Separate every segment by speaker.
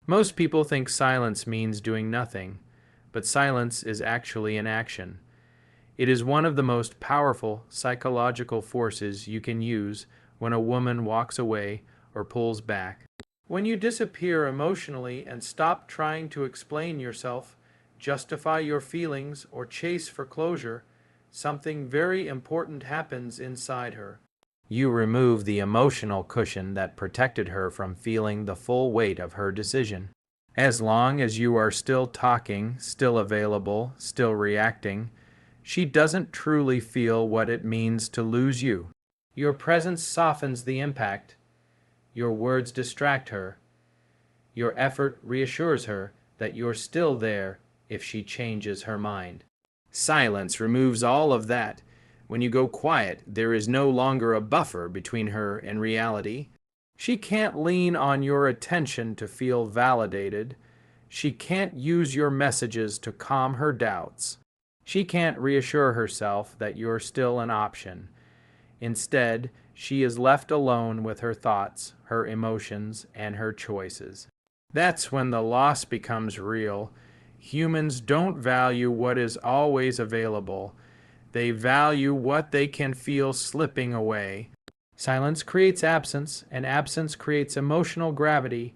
Speaker 1: Most people think silence means doing nothing, but silence is actually an action. It is one of the most powerful psychological forces you can use when a woman walks away or pulls back. When you disappear emotionally and stop trying to explain yourself, justify your feelings, or chase for closure, something very important happens inside her. You remove the emotional cushion that protected her from feeling the full weight of her decision. As long as you are still talking, still available, still reacting, she doesn't truly feel what it means to lose you. Your presence softens the impact. Your words distract her. Your effort reassures her that you're still there if she changes her mind. Silence removes all of that. When you go quiet, there is no longer a buffer between her and reality. She can't lean on your attention to feel validated. She can't use your messages to calm her doubts. She can't reassure herself that you're still an option. Instead, she is left alone with her thoughts, her emotions, and her choices. That's when the loss becomes real. Humans don't value what is always available. They value what they can feel slipping away. Silence creates absence, and absence creates emotional gravity.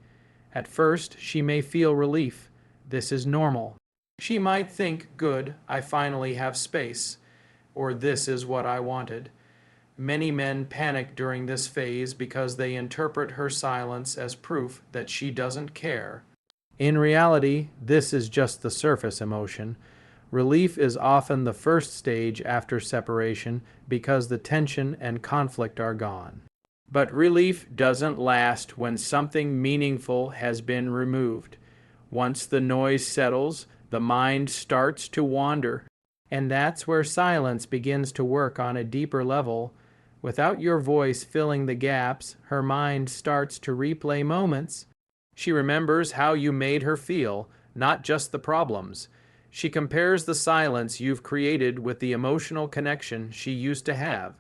Speaker 1: At first, she may feel relief. This is normal. She might think, good, I finally have space, or this is what I wanted. Many men panic during this phase because they interpret her silence as proof that she doesn't care. In reality, this is just the surface emotion. Relief is often the first stage after separation because the tension and conflict are gone. But relief doesn't last when something meaningful has been removed. Once the noise settles, the mind starts to wander. And that's where silence begins to work on a deeper level. Without your voice filling the gaps, her mind starts to replay moments. She remembers how you made her feel, not just the problems. She compares the silence you've created with the emotional connection she used to have.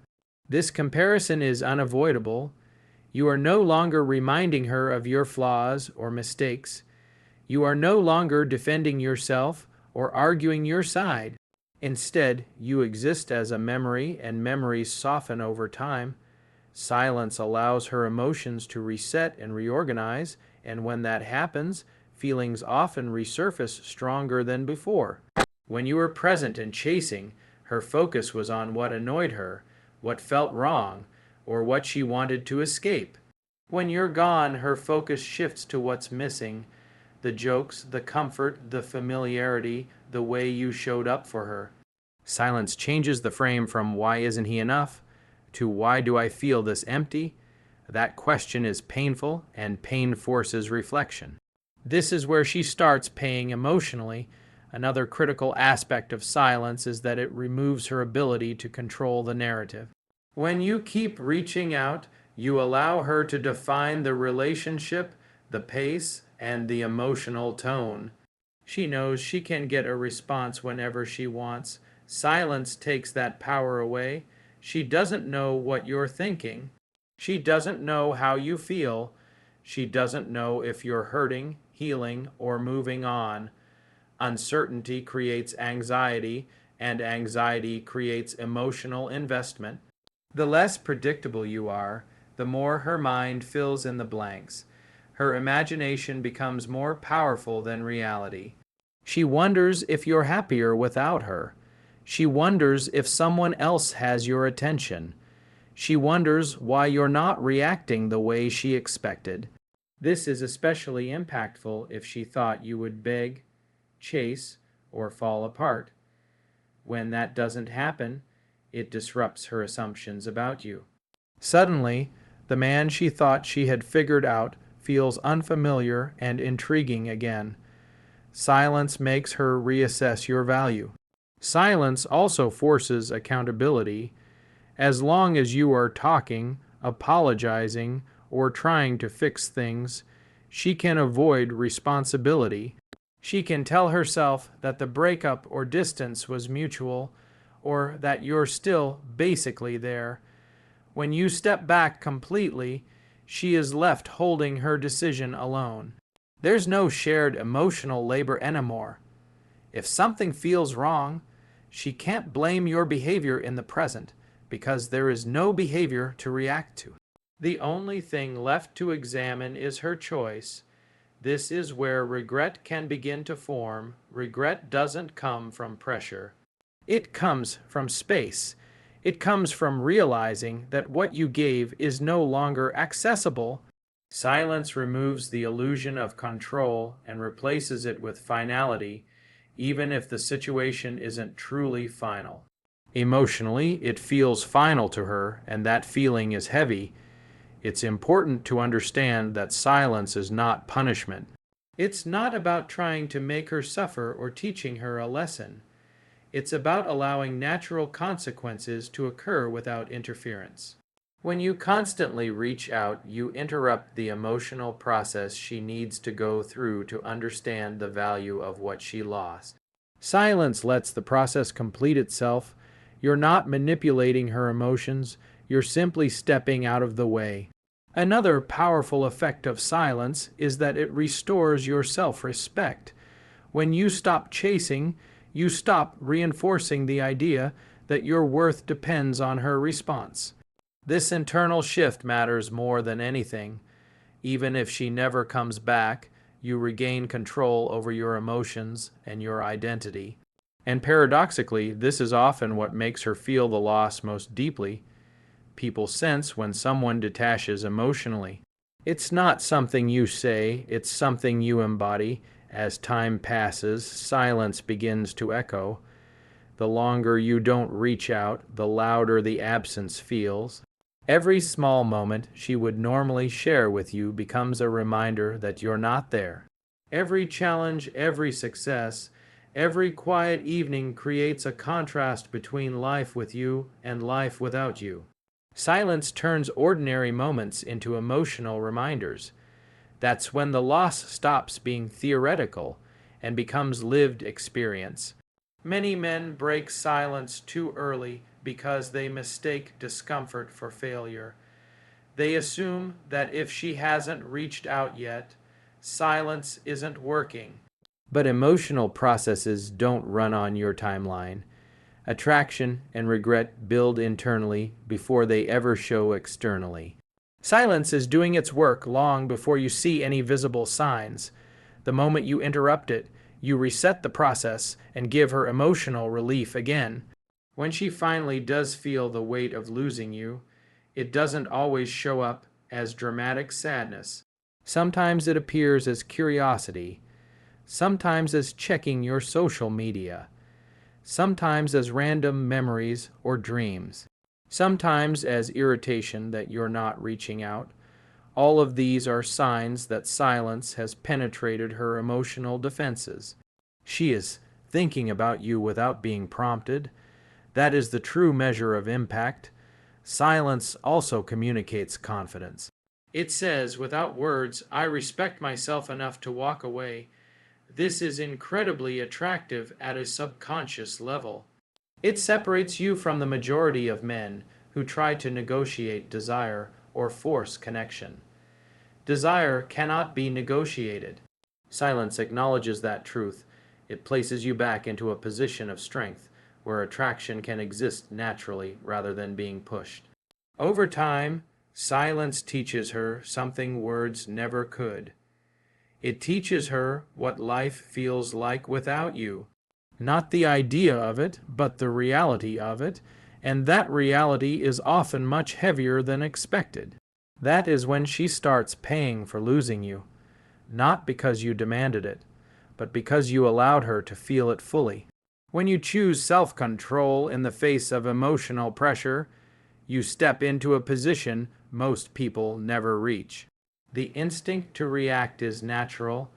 Speaker 1: This comparison is unavoidable. You are no longer reminding her of your flaws or mistakes. You are no longer defending yourself or arguing your side. Instead, you exist as a memory, and memories soften over time. Silence allows her emotions to reset and reorganize, and when that happens, feelings often resurface stronger than before. When you were present and chasing, her focus was on what annoyed her, what felt wrong, or what she wanted to escape. When you're gone, her focus shifts to what's missing: the jokes, the comfort, the familiarity, the way you showed up for her. Silence changes the frame from "why isn't he enough?" to "why do I feel this empty?" That question is painful, and pain forces reflection. This is where she starts paying emotionally. Another critical aspect of silence is that it removes her ability to control the narrative. When you keep reaching out, you allow her to define the relationship, the pace, and the emotional tone. She knows she can get a response whenever she wants. Silence takes that power away. She doesn't know what you're thinking. She doesn't know how you feel. She doesn't know if you're hurting, healing, or moving on. Uncertainty creates anxiety, and anxiety creates emotional investment. The less predictable you are, the more her mind fills in the blanks. Her imagination becomes more powerful than reality. She wonders if you're happier without her. She wonders if someone else has your attention. She wonders why you're not reacting the way she expected. This is especially impactful if she thought you would beg, chase, or fall apart. When that doesn't happen, it disrupts her assumptions about you. Suddenly, the man she thought she had figured out feels unfamiliar and intriguing again. Silence makes her reassess your value. Silence also forces accountability. As long as you are talking, apologizing, or trying to fix things, she can avoid responsibility. She can tell herself that the breakup or distance was mutual, or that you're still basically there. When you step back completely, she is left holding her decision alone. There's no shared emotional labor anymore. If something feels wrong, she can't blame your behavior in the present because there is no behavior to react to. The only thing left to examine is her choice. This is where regret can begin to form. Regret doesn't come from pressure. It comes from space. It comes from realizing that what you gave is no longer accessible. Silence removes the illusion of control and replaces it with finality, even if the situation isn't truly final. Emotionally, it feels final to her, and that feeling is heavy. It's important to understand that silence is not punishment. It's not about trying to make her suffer or teaching her a lesson. It's about allowing natural consequences to occur without interference. When you constantly reach out, you interrupt the emotional process she needs to go through to understand the value of what she lost. Silence lets the process complete itself. You're not manipulating her emotions, you're simply stepping out of the way. Another powerful effect of silence is that it restores your self-respect. When you stop chasing, you stop reinforcing the idea that your worth depends on her response. This internal shift matters more than anything. Even if she never comes back, you regain control over your emotions and your identity. And paradoxically, this is often what makes her feel the loss most deeply. People sense when someone detaches emotionally. It's not something you say, it's something you embody. As time passes, silence begins to echo. The longer you don't reach out, the louder the absence feels. Every small moment she would normally share with you becomes a reminder that you're not there. Every challenge, every success, every quiet evening creates a contrast between life with you and life without you. Silence turns ordinary moments into emotional reminders. That's when the loss stops being theoretical and becomes lived experience. Many men break silence too early because they mistake discomfort for failure. They assume that if she hasn't reached out yet, silence isn't working. But emotional processes don't run on your timeline. Attraction and regret build internally before they ever show externally. Silence is doing its work long before you see any visible signs. The moment you interrupt it, you reset the process and give her emotional relief again. When she finally does feel the weight of losing you, it doesn't always show up as dramatic sadness. Sometimes it appears as curiosity, sometimes as checking your social media, sometimes as random memories or dreams, sometimes as irritation that you're not reaching out. All of these are signs that silence has penetrated her emotional defenses. She is thinking about you without being prompted. That is the true measure of impact. Silence also communicates confidence. It says, without words, I respect myself enough to walk away. This is incredibly attractive at a subconscious level. It separates you from the majority of men who try to negotiate desire or force connection. Desire cannot be negotiated. Silence acknowledges that truth. It places you back into a position of strength where attraction can exist naturally rather than being pushed. Over time, silence teaches her something words never could. It teaches her what life feels like without you. Not the idea of it, but the reality of it, and that reality is often much heavier than expected. That is when she starts paying for losing you, not because you demanded it, but because you allowed her to feel it fully. When you choose self-control in the face of emotional pressure, you step into a position most people never reach. The instinct to react is natural.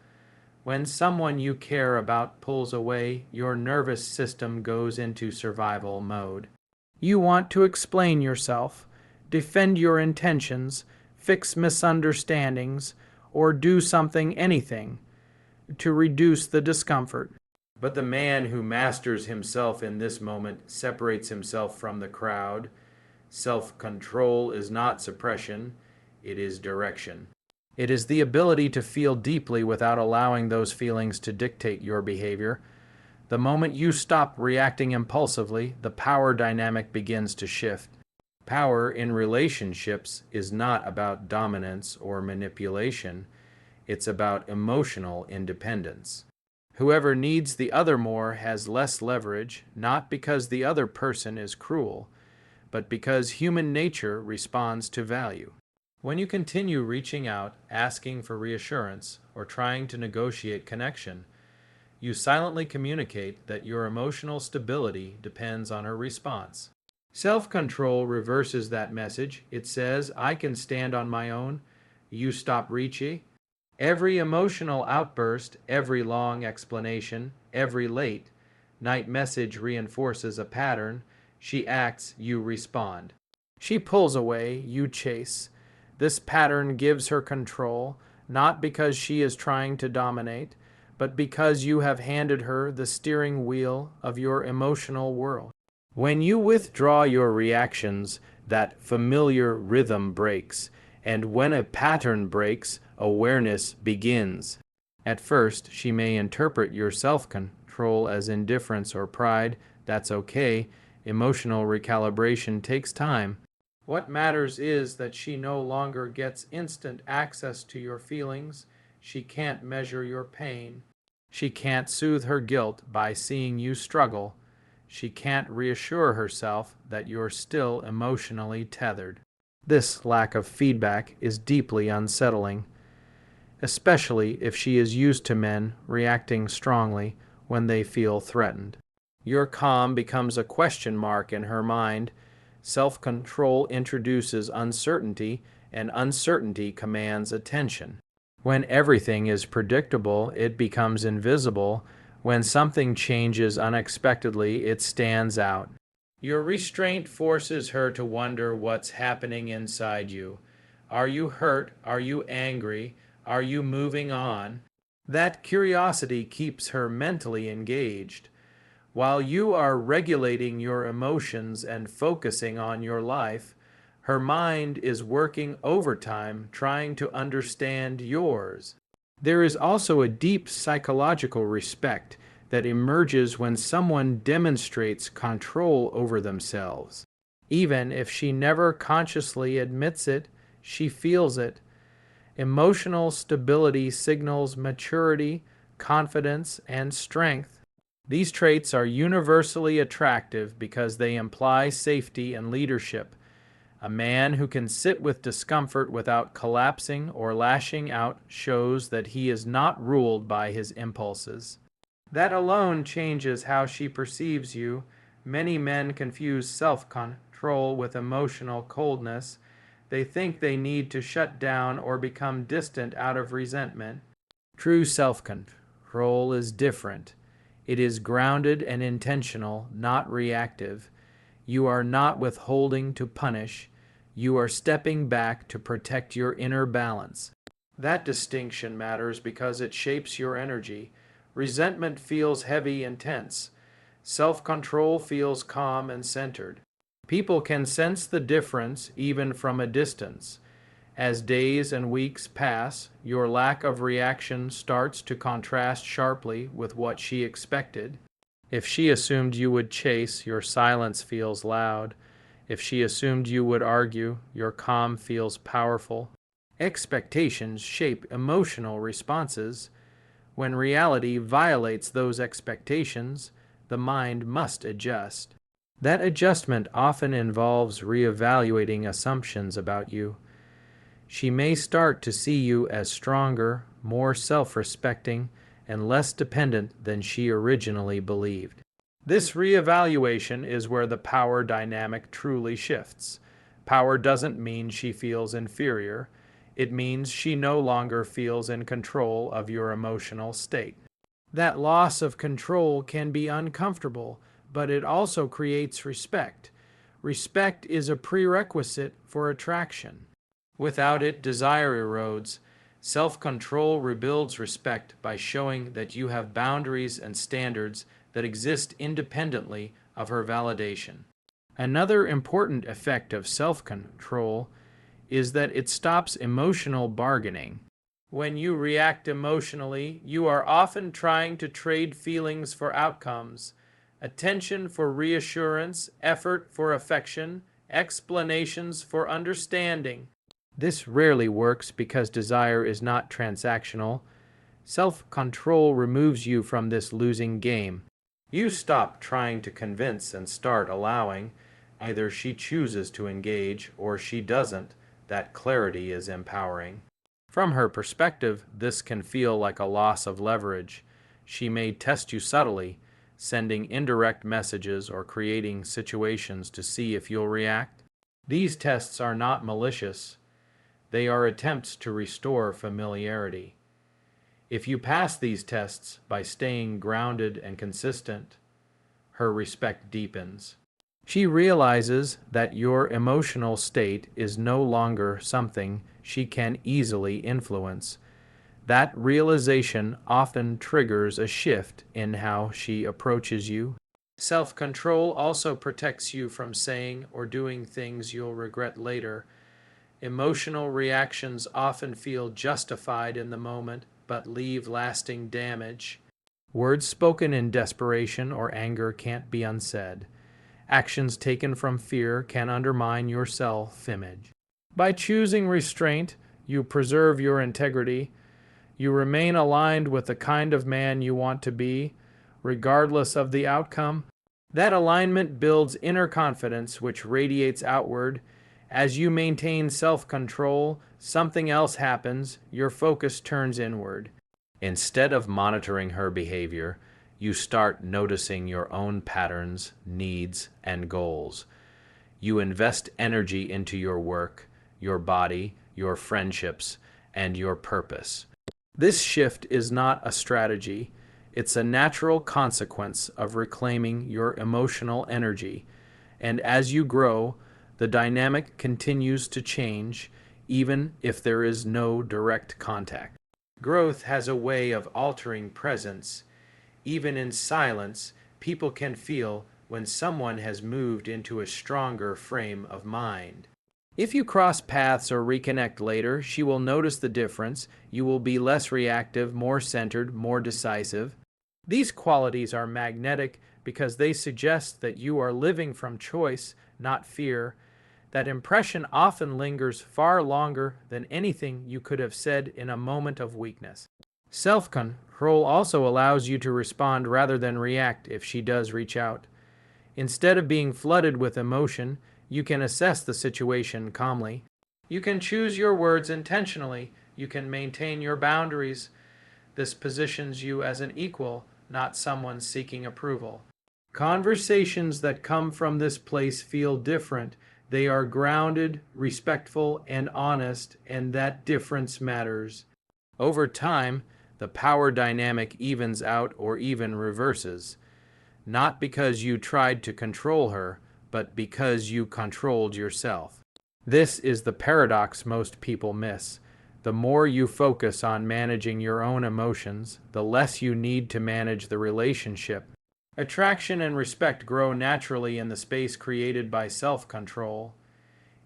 Speaker 1: When someone you care about pulls away, your nervous system goes into survival mode. You want to explain yourself, defend your intentions, fix misunderstandings, or do anything, to reduce the discomfort. But the man who masters himself in this moment separates himself from the crowd. Self-control is not suppression, it is direction. It is the ability to feel deeply without allowing those feelings to dictate your behavior. The moment you stop reacting impulsively, the power dynamic begins to shift. Power in relationships is not about dominance or manipulation. It's about emotional independence. Whoever needs the other more has less leverage, not because the other person is cruel, but because human nature responds to value. When you continue reaching out, asking for reassurance, or trying to negotiate connection, you silently communicate that your emotional stability depends on her response. Self-control reverses that message. It says, I can stand on my own. You stop reaching. Every emotional outburst, every long explanation, every late night message reinforces a pattern. She acts, you respond. She pulls away, you chase. This pattern gives her control, not because she is trying to dominate, but because you have handed her the steering wheel of your emotional world. When you withdraw your reactions, that familiar rhythm breaks, and when a pattern breaks, awareness begins. At first, she may interpret your self-control as indifference or pride. That's okay. Emotional recalibration takes time. What matters is that she no longer gets instant access to your feelings. She can't measure your pain. She can't soothe her guilt by seeing you struggle. She can't reassure herself that you're still emotionally tethered. This lack of feedback is deeply unsettling, especially if she is used to men reacting strongly when they feel threatened. Your calm becomes a question mark in her mind. Self-control introduces uncertainty, and uncertainty commands attention. When everything is predictable, it becomes invisible. When something changes unexpectedly, it stands out. Your restraint forces her to wonder what's happening inside you. Are you hurt? Are you angry? Are you moving on? That curiosity keeps her mentally engaged. While you are regulating your emotions and focusing on your life, her mind is working overtime trying to understand yours. There is also a deep psychological respect that emerges when someone demonstrates control over themselves. Even if she never consciously admits it, she feels it. Emotional stability signals maturity, confidence, and strength. These traits are universally attractive because they imply safety and leadership. A man who can sit with discomfort without collapsing or lashing out shows that he is not ruled by his impulses. That alone changes how she perceives you. Many men confuse self-control with emotional coldness. They think they need to shut down or become distant out of resentment. True self-control is different. It is grounded and intentional, not reactive. You are not withholding to punish. You are stepping back to protect your inner balance. That distinction matters because it shapes your energy. Resentment feels heavy and tense. Self-control feels calm and centered. People can sense the difference even from a distance. As days and weeks pass, your lack of reaction starts to contrast sharply with what she expected. If she assumed you would chase, your silence feels loud. If she assumed you would argue, your calm feels powerful. Expectations shape emotional responses. When reality violates those expectations, the mind must adjust. That adjustment often involves reevaluating assumptions about you. She may start to see you as stronger, more self-respecting, and less dependent than she originally believed. This reevaluation is where the power dynamic truly shifts. Power doesn't mean she feels inferior. It means she no longer feels in control of your emotional state. That loss of control can be uncomfortable, but it also creates respect. Respect is a prerequisite for attraction. Without it, desire erodes. Self-control rebuilds respect by showing that you have boundaries and standards that exist independently of her validation. Another important effect of self-control is that it stops emotional bargaining. When you react emotionally, you are often trying to trade feelings for outcomes, attention for reassurance, effort for affection, explanations for understanding. This rarely works because desire is not transactional. Self-control removes you from this losing game. You stop trying to convince and start allowing. Either she chooses to engage or she doesn't. That clarity is empowering. From her perspective, this can feel like a loss of leverage. She may test you subtly, sending indirect messages or creating situations to see if you'll react. These tests are not malicious. They are attempts to restore familiarity. If you pass these tests by staying grounded and consistent, her respect deepens. She realizes that your emotional state is no longer something she can easily influence. That realization often triggers a shift in how she approaches you. Self-control also protects you from saying or doing things you'll regret later. Emotional reactions often feel justified in the moment, but leave lasting damage. Words spoken in desperation or anger can't be unsaid. Actions taken from fear can undermine your self-image. By choosing restraint, you preserve your integrity. You remain aligned with the kind of man you want to be, regardless of the outcome. That alignment builds inner confidence, which radiates outward. As you maintain self-control, something else happens. Your focus turns inward. Instead of monitoring her behavior, you start noticing your own patterns, needs, and goals. You invest energy into your work, your body, your friendships, and your purpose. This shift is not a strategy. It's a natural consequence of reclaiming your emotional energy. And as you grow, the dynamic continues to change, even if there is no direct contact. Growth has a way of altering presence. Even in silence, people can feel when someone has moved into a stronger frame of mind. If you cross paths or reconnect later, she will notice the difference. You will be less reactive, more centered, more decisive. These qualities are magnetic because they suggest that you are living from choice, not fear. That impression often lingers far longer than anything you could have said in a moment of weakness. Self-control also allows you to respond rather than react if she does reach out. Instead of being flooded with emotion, you can assess the situation calmly. You can choose your words intentionally. You can maintain your boundaries. This positions you as an equal, not someone seeking approval. Conversations that come from this place feel different. They are grounded, respectful, and honest, and that difference matters. Over time, the power dynamic evens out or even reverses. Not because you tried to control her, but because you controlled yourself. This is the paradox most people miss. The more you focus on managing your own emotions, the less you need to manage the relationship. Attraction and respect grow naturally in the space created by self-control.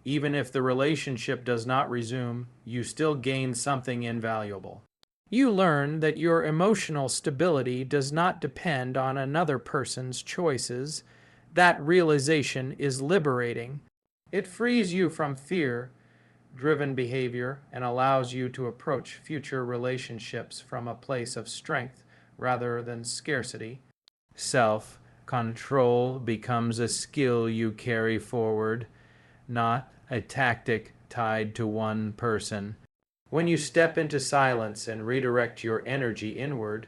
Speaker 1: Even if the relationship does not resume, you still gain something invaluable. You learn that your emotional stability does not depend on another person's choices. That realization is liberating. It frees you from fear-driven behavior and allows you to approach future relationships from a place of strength rather than scarcity. Self-control becomes a skill you carry forward, not a tactic tied to one person. When you step into silence and redirect your energy inward,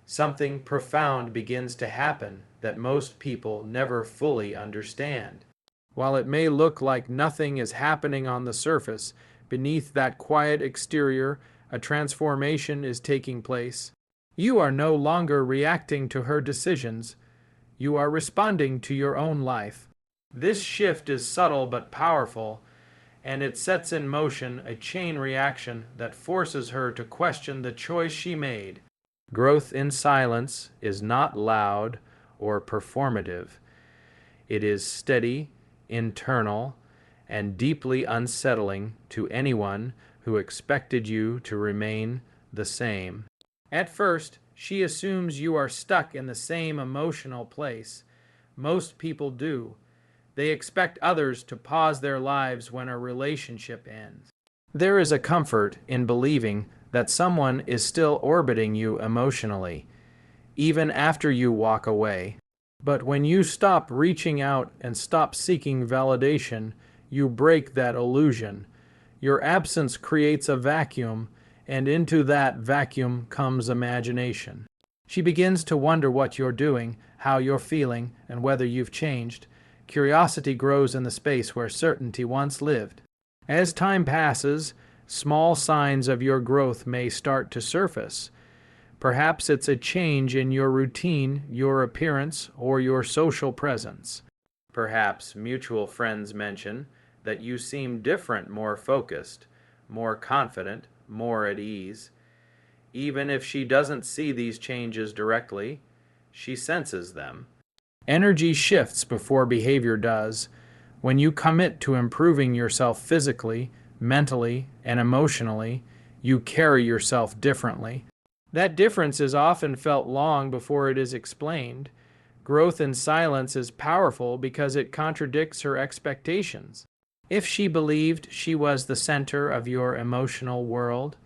Speaker 1: something profound begins to happen that most people never fully understand. While it may look like nothing is happening on the surface, beneath that quiet exterior, a transformation is taking place. You are no longer reacting to her decisions. You are responding to your own life. This shift is subtle but powerful, and it sets in motion a chain reaction that forces her to question the choice she made. Growth in silence is not loud or performative. It is steady, internal, and deeply unsettling to anyone who expected you to remain the same. At first, she assumes you are stuck in the same emotional place. Most people do. They expect others to pause their lives when a relationship ends. There is a comfort in believing that someone is still orbiting you emotionally, even after you walk away. But when you stop reaching out and stop seeking validation, you break that illusion. Your absence creates a vacuum, and into that vacuum comes imagination. She begins to wonder what you're doing, how you're feeling, and whether you've changed. Curiosity grows in the space where certainty once lived. As time passes, small signs of your growth may start to surface. Perhaps it's a change in your routine, your appearance, or your social presence. Perhaps mutual friends mention that you seem different, more focused, more confident, more at ease. Even if she doesn't see these changes directly, she senses them. Energy shifts before behavior does. When you commit to improving yourself physically, mentally, and emotionally, you carry yourself differently. That difference is often felt long before it is explained. Growth in silence is powerful because it contradicts her expectations. If she believed she was the center of your emotional world,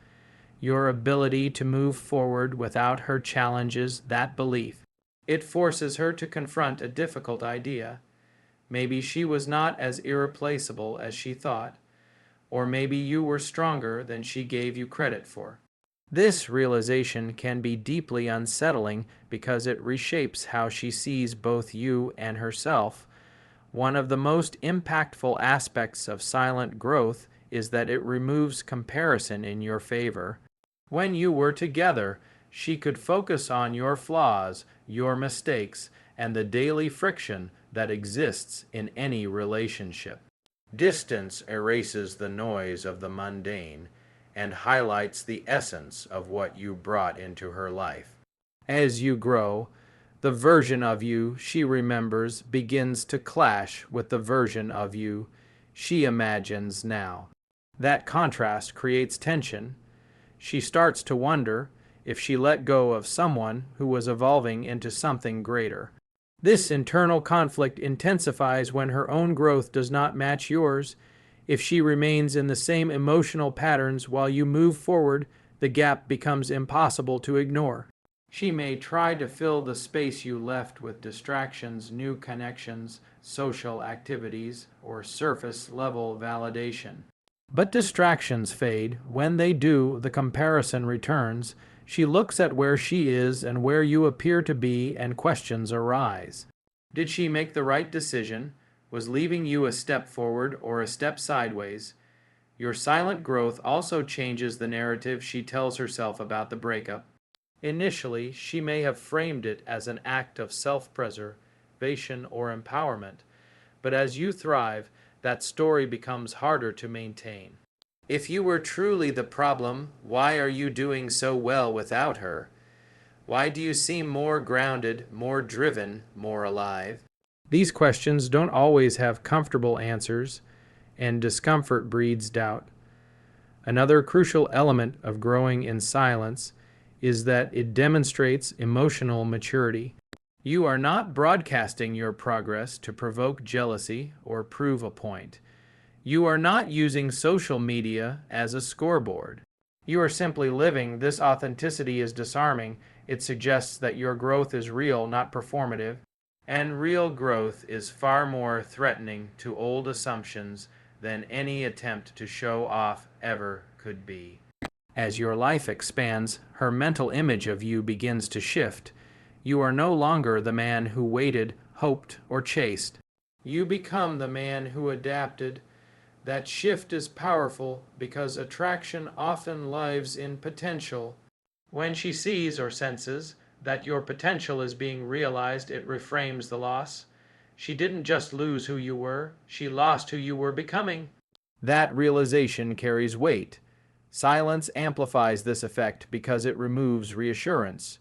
Speaker 1: your ability to move forward without her challenges that belief. It forces her to confront a difficult idea. Maybe she was not as irreplaceable as she thought, or maybe you were stronger than she gave you credit for. This realization can be deeply unsettling because it reshapes how she sees both you and herself. One of the most impactful aspects of silent growth is that it removes comparison in your favor. When you were together, she could focus on your flaws, your mistakes, and the daily friction that exists in any relationship. Distance erases the noise of the mundane and highlights the essence of what you brought into her life. As you grow, the version of you she remembers begins to clash with the version of you she imagines now. That contrast creates tension. She starts to wonder if she let go of someone who was evolving into something greater. This internal conflict intensifies when her own growth does not match yours. If she remains in the same emotional patterns while you move forward, the gap becomes impossible to ignore. She may try to fill the space you left with distractions, new connections, social activities, or surface-level validation. But distractions fade. When they do, the comparison returns. She looks at where she is and where you appear to be, and questions arise. Did she make the right decision? Was leaving you a step forward or a step sideways? Your silent growth also changes the narrative she tells herself about the breakup. Initially, she may have framed it as an act of self-preservation or empowerment, but as you thrive, that story becomes harder to maintain. If you were truly the problem, why are you doing so well without her? Why do you seem more grounded, more driven, more alive? These questions don't always have comfortable answers, and discomfort breeds doubt. Another crucial element of growing in silence is that it demonstrates emotional maturity. You are not broadcasting your progress to provoke jealousy or prove a point. You are not using social media as a scoreboard. You are simply living. This authenticity is disarming. It suggests that your growth is real, not performative. And real growth is far more threatening to old assumptions than any attempt to show off ever could be. As your life expands, her mental image of you begins to shift. You are no longer the man who waited, hoped, or chased. You become the man who adapted. That shift is powerful because attraction often lives in potential. When she sees or senses that your potential is being realized, it reframes the loss. She didn't just lose who you were, she lost who you were becoming. That realization carries weight. Silence amplifies this effect because it removes reassurance.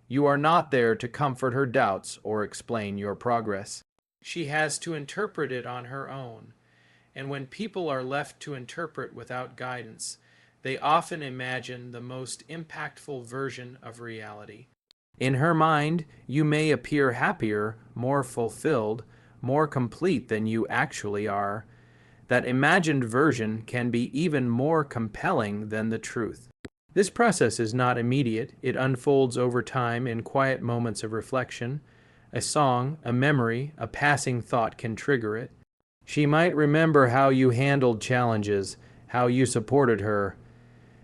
Speaker 1: You are not there to comfort her doubts or explain your progress. She has to interpret it on her own. And when people are left to interpret without guidance, They often imagine the most impactful version of reality. In her mind, you may appear happier, more fulfilled, more complete than you actually are. That imagined version can be even more compelling than the truth. This process is not immediate. It unfolds over time in quiet moments of reflection. A song, a memory, a passing thought can trigger it. She might remember how you handled challenges, how you supported her,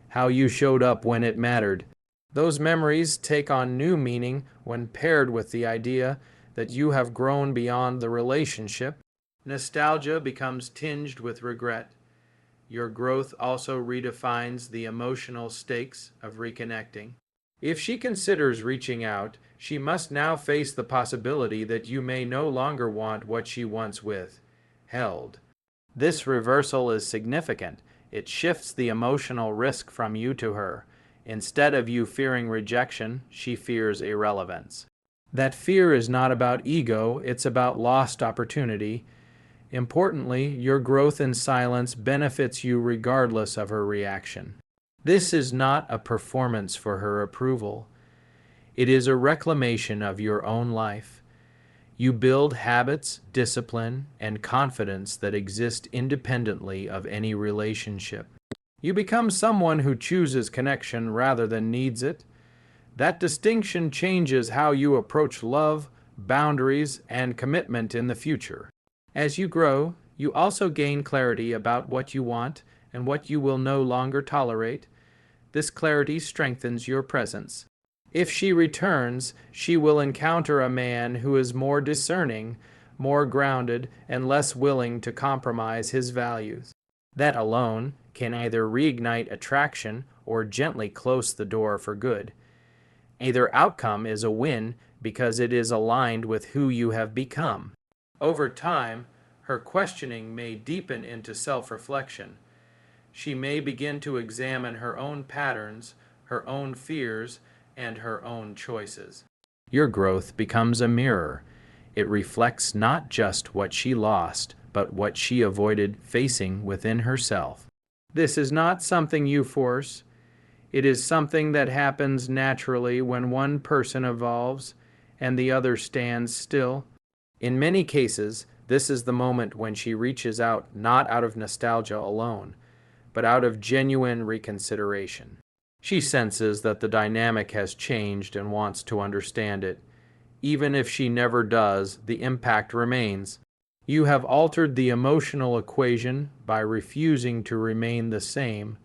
Speaker 1: how you showed up when it mattered. Those memories take on new meaning when paired with the idea that you have grown beyond the relationship. Nostalgia becomes tinged with regret. Your growth also redefines the emotional stakes of reconnecting. If she considers reaching out, she must now face the possibility that you may no longer want what she once held. This reversal is significant. It shifts the emotional risk from you to her. Instead of you fearing rejection, she fears irrelevance. That fear is not about ego, it's about lost opportunity. Importantly, your growth in silence benefits you regardless of her reaction. This is not a performance for her approval. It is a reclamation of your own life. You build habits, discipline, and confidence that exist independently of any relationship. You become someone who chooses connection rather than needs it. That distinction changes how you approach love, boundaries, and commitment in the future. As you grow, you also gain clarity about what you want and what you will no longer tolerate. This clarity strengthens your presence. If she returns, she will encounter a man who is more discerning, more grounded, and less willing to compromise his values. That alone can either reignite attraction or gently close the door for good. Either outcome is a win because it is aligned with who you have become. Over time, her questioning may deepen into self-reflection. She may begin to examine her own patterns, her own fears, and her own choices. Your growth becomes a mirror. It reflects not just what she lost, but what she avoided facing within herself. This is not something you force. It is something that happens naturally when one person evolves and the other stands still. In many cases, this is the moment when she reaches out not out of nostalgia alone, but out of genuine reconsideration. She senses that the dynamic has changed and wants to understand it. Even if she never does, the impact remains. You have altered the emotional equation by refusing to remain the same.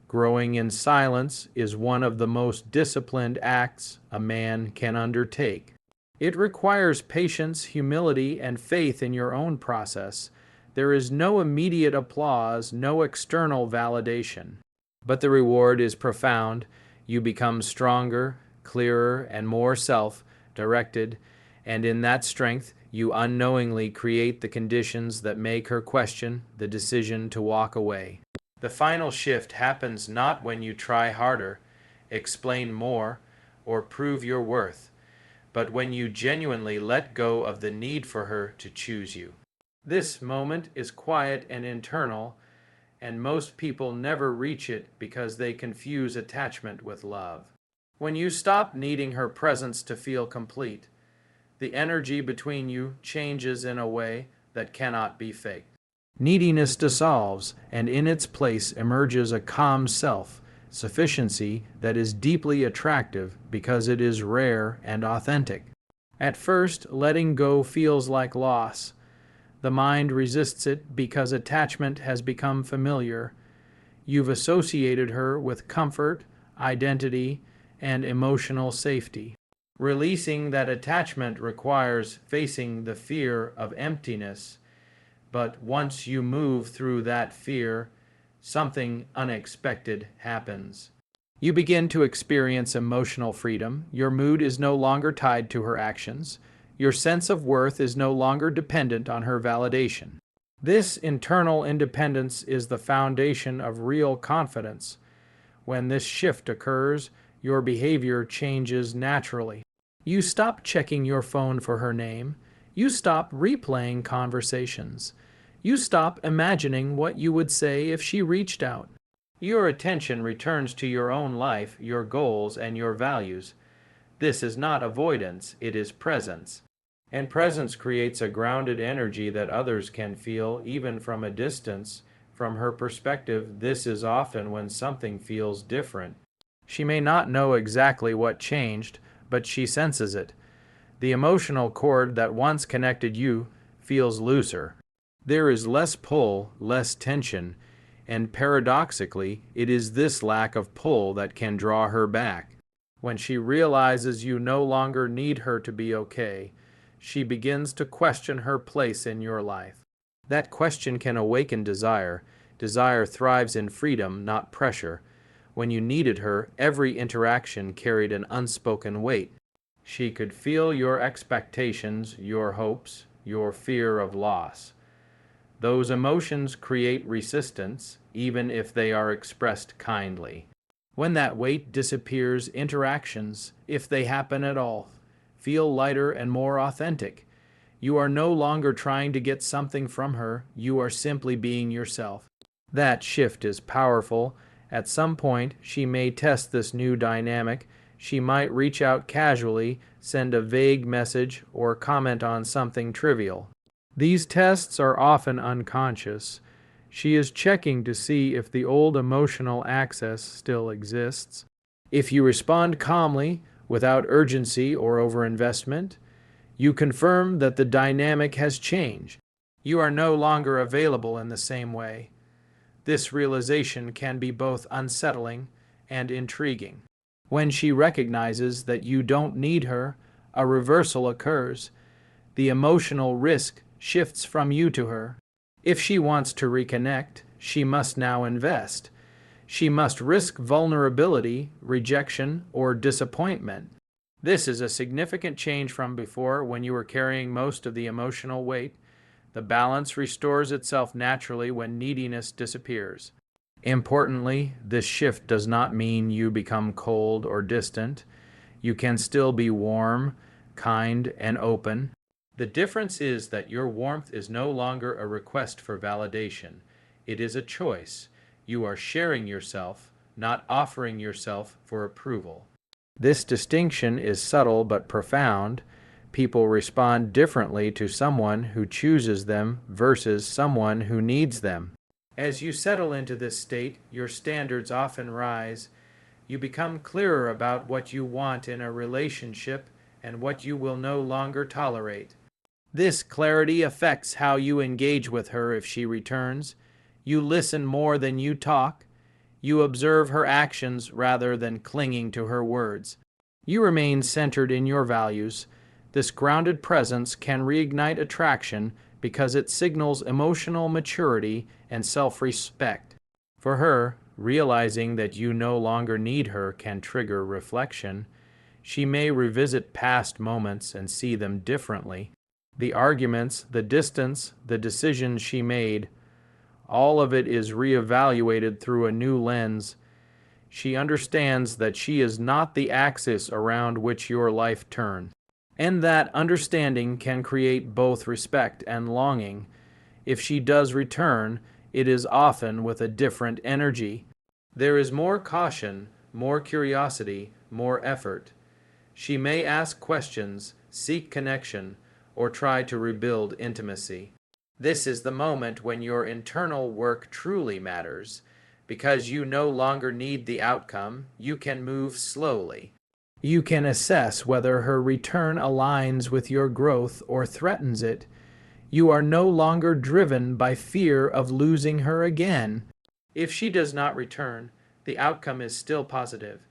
Speaker 1: Growing in silence is one of the most disciplined acts a man can undertake. It requires patience, humility, and faith in your own process. There is no immediate applause, no external validation. But the reward is profound. You become stronger, clearer, and more self-directed, and in that strength, you unknowingly create the conditions that make her question the decision to walk away. The final shift happens not when you try harder, explain more, or prove your worth, but when you genuinely let go of the need for her to choose you. This moment is quiet and internal, and most people never reach it because they confuse attachment with love. When you stop needing her presence to feel complete, the energy between you changes in a way that cannot be faked. Neediness dissolves, and in its place emerges a calm self-sufficiency that is deeply attractive because it is rare and authentic. At first, letting go feels like loss. The mind resists it because attachment has become familiar. You've associated her with comfort, identity, and emotional safety. Releasing that attachment requires facing the fear of emptiness, but once you move through that fear, something unexpected happens. You begin to experience emotional freedom. Your mood is no longer tied to her actions. Your sense of worth is no longer dependent on her validation. This internal independence is the foundation of real confidence. When this shift occurs, your behavior changes naturally. You stop checking your phone for her name. You stop replaying conversations. You stop imagining what you would say if she reached out. Your attention returns to your own life, your goals, and your values. This is not avoidance, it is presence. And presence creates a grounded energy that others can feel even from a distance. From her perspective, this is often when something feels different. She may not know exactly what changed, but she senses it. The emotional cord that once connected you feels looser. There is less pull, less tension, and paradoxically, it is this lack of pull that can draw her back. When she realizes you no longer need her to be okay, she begins to question her place in your life. That question can awaken desire. Desire thrives in freedom, not pressure. When you needed her, every interaction carried an unspoken weight. She could feel your expectations, your hopes, your fear of loss. Those emotions create resistance, even if they are expressed kindly. When that weight disappears, interactions, if they happen at all, feel lighter and more authentic. You are no longer trying to get something from her, you are simply being yourself. That shift is powerful. At some point, she may test this new dynamic. She might reach out casually, send a vague message, or comment on something trivial. These tests are often unconscious. She is checking to see if the old emotional access still exists. If you respond calmly, without urgency or overinvestment, you confirm that the dynamic has changed. You are no longer available in the same way. This realization can be both unsettling and intriguing. When she recognizes that you don't need her, a reversal occurs. The emotional risk shifts from you to her. If she wants to reconnect, she must now invest. She must risk vulnerability, rejection, or disappointment. This is a significant change from before when you were carrying most of the emotional weight. The balance restores itself naturally when neediness disappears. Importantly, this shift does not mean you become cold or distant. You can still be warm, kind, and open. The difference is that your warmth is no longer a request for validation. It is a choice. You are sharing yourself, not offering yourself for approval. This distinction is subtle but profound. People respond differently to someone who chooses them versus someone who needs them. As you settle into this state, your standards often rise. You become clearer about what you want in a relationship and what you will no longer tolerate. This clarity affects how you engage with her if she returns. You listen more than you talk. You observe her actions rather than clinging to her words. You remain centered in your values. This grounded presence can reignite attraction because it signals emotional maturity and self-respect. For her, realizing that you no longer need her can trigger reflection. She may revisit past moments and see them differently. The arguments, the distance, the decisions she made, all of it is reevaluated through a new lens. She understands that she is not the axis around which your life turns, and that understanding can create both respect and longing. If she does return, it is often with a different energy. There is more caution, more curiosity, more effort. She may ask questions, seek connection, or try to rebuild intimacy. This is the moment when your internal work truly matters. Because you no longer need the outcome, you can move slowly. You can assess whether her return aligns with your growth or threatens it. You are no longer driven by fear of losing her again. If she does not return, the outcome is still positive.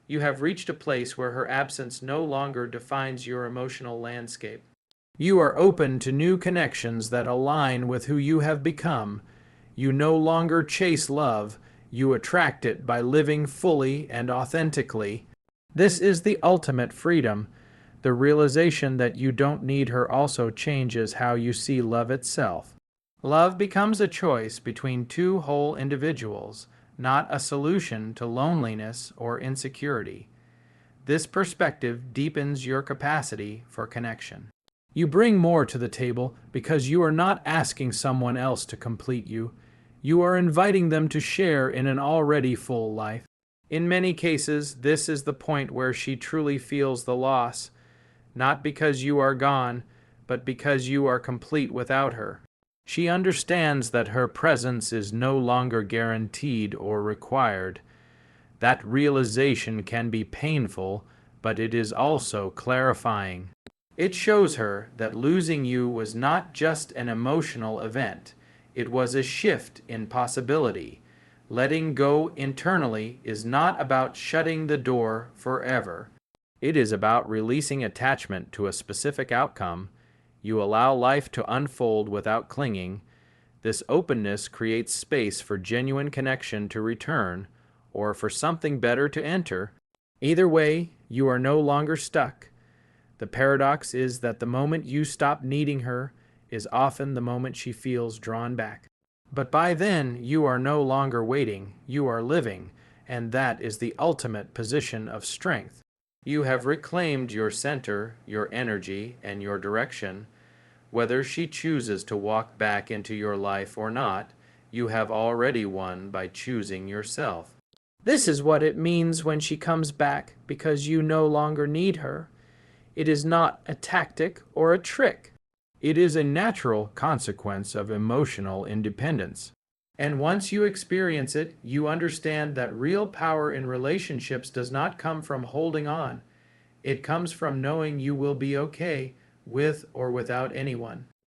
Speaker 1: You have reached a place where her absence no longer defines your emotional landscape. You are open to new connections that align with who you have become. You no longer chase love, you attract it by living fully and authentically. This is the ultimate freedom. The realization that you don't need her also changes how you see love itself. Love becomes a choice between two whole individuals, not a solution to loneliness or insecurity. This perspective deepens your capacity for connection. You bring more to the table because you are not asking someone else to complete you. You are inviting them to share in an already full life. In many cases, this is the point where she truly feels the loss, not because you are gone, but because you are complete without her. She understands that her presence is no longer guaranteed or required. That realization can be painful, but it is also clarifying. It shows her that losing you was not just an emotional event. It was a shift in possibility. Letting go internally is not about shutting the door forever. It is about releasing attachment to a specific outcome. You allow life to unfold without clinging. This openness creates space for genuine connection to return, or for something better to enter. Either way, you are no longer stuck. The paradox is that the moment you stop needing her is often the moment she feels drawn back. But by then, you are no longer waiting, you are living, and that is the ultimate position of strength. You have reclaimed your center, your energy, and your direction. Whether she chooses to walk back into your life or not, you have already won by choosing yourself. This is what it means when she comes back because you no longer need her. It is not a tactic or a trick. It is a natural consequence of emotional independence. And once you experience it, you understand that real power in relationships does not come from holding on. It comes from knowing you will be okay with or without anyone.